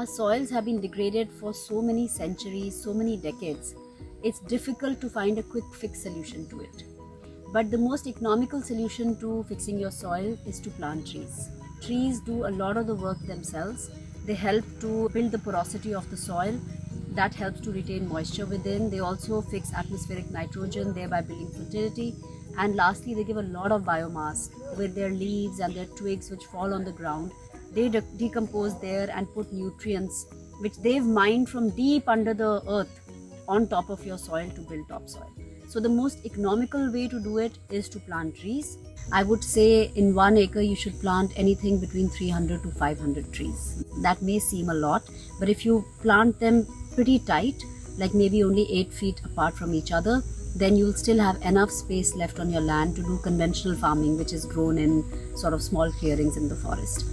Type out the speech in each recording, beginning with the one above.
soils have been degraded for so many centuries, so many decades, it's difficult to find a quick fix solution to it. But the most economical solution to fixing your soil is to plant trees. Trees do a lot of the work themselves. They help to build the porosity of the soil. That helps to retain moisture within. They also fix atmospheric nitrogen, thereby building fertility. And lastly, they give a lot of biomass with their leaves and their twigs which fall on the ground. They decompose there and put nutrients which they've mined from deep under the earth on top of your soil to build topsoil. So the most economical way to do it is to plant trees. I would say in 1 acre you should plant anything between 300 to 500 trees. That may seem a lot, but if you plant them pretty tight, like maybe only 8 feet apart from each other, then you'll still have enough space left on your land to do conventional farming, which is grown in sort of small clearings in the forest.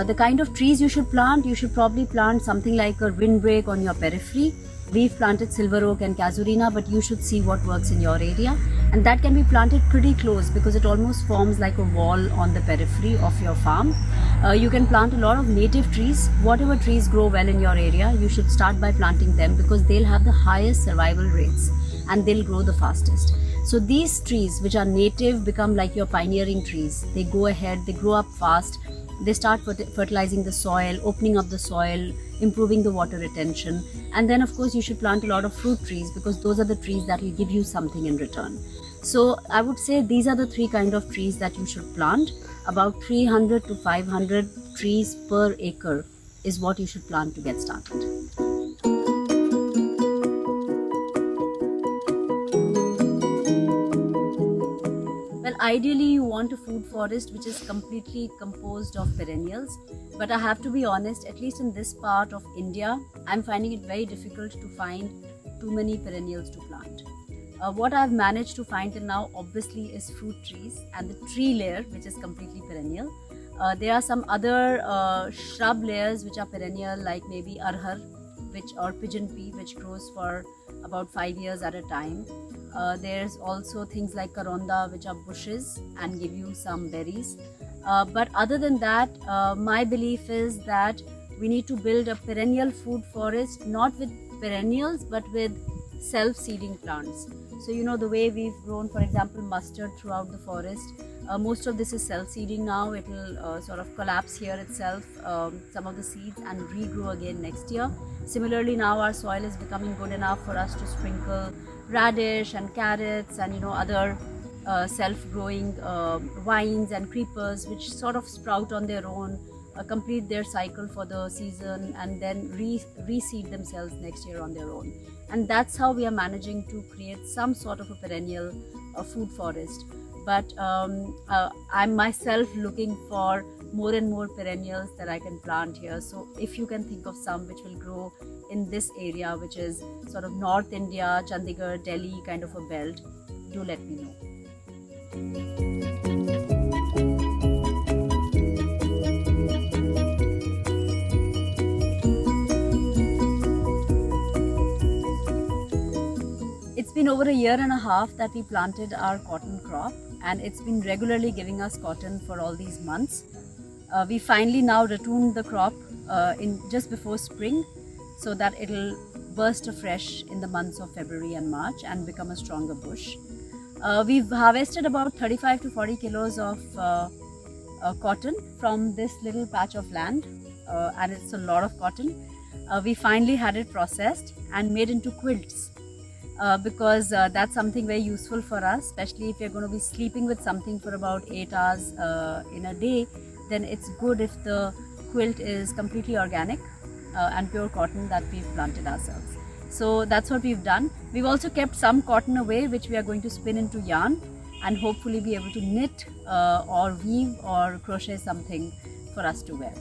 The kind of trees you should probably plant something like a windbreak on your periphery. We've planted silver oak and casuarina, but you should see what works in your area. And that can be planted pretty close because it almost forms like a wall on the periphery of your farm. You can plant a lot of native trees. Whatever trees grow well in your area, you should start by planting them because they'll have the highest survival rates and they'll grow the fastest. So these trees which are native become like your pioneering trees. They go ahead, they grow up fast, they start fertilizing the soil, opening up the soil, improving the water retention. And then of course you should plant a lot of fruit trees because those are the trees that will give you something in return. So I would say these are the 3 kind of trees that you should plant. About 300 to 500 trees per acre is what you should plant to get started. Ideally, you want a food forest which is completely composed of perennials. But I have to be honest, at least in this part of India, I'm finding it very difficult to find too many perennials to plant. What I've managed to find till now obviously is fruit trees and the tree layer, which is completely perennial. There are some other shrub layers which are perennial, like maybe arhar or pigeon pea, which grows for about 5 years at a time. There's also things like karonda, which are bushes and give you some berries. But other than that, my belief is that we need to build a perennial food forest, not with perennials, but with self-seeding plants. So, you know, the way we've grown, for example, mustard throughout the forest, most of this is self-seeding now. It will sort of collapse here itself, some of the seeds, and regrow again next year. Similarly, now our soil is becoming good enough for us to sprinkle radish and carrots and, you know, other self-growing vines and creepers which sort of sprout on their own, complete their cycle for the season, and then reseed themselves next year on their own. And that's how we are managing to create some sort of a perennial food forest. But I'm myself looking for more and more perennials that I can plant here. So if you can think of some which will grow in this area, which is sort of North India, Chandigarh, Delhi kind of a belt, do let me know. It's been over a year and a half that we planted our cotton crop, and it's been regularly giving us cotton for all these months. We finally now ratooned the crop in just before spring so that it'll burst afresh in the months of February and March and become a stronger bush. We've harvested about 35 to 40 kilos of cotton from this little patch of land, and it's a lot of cotton. We finally had it processed and made into quilts. Because that's something very useful for us, especially if you're going to be sleeping with something for about 8 hours in a day. Then it's good if the quilt is completely organic and pure cotton that we've planted ourselves. So that's what we've done. We've also kept some cotton away, which we are going to spin into yarn and hopefully be able to knit or weave or crochet something for us to wear.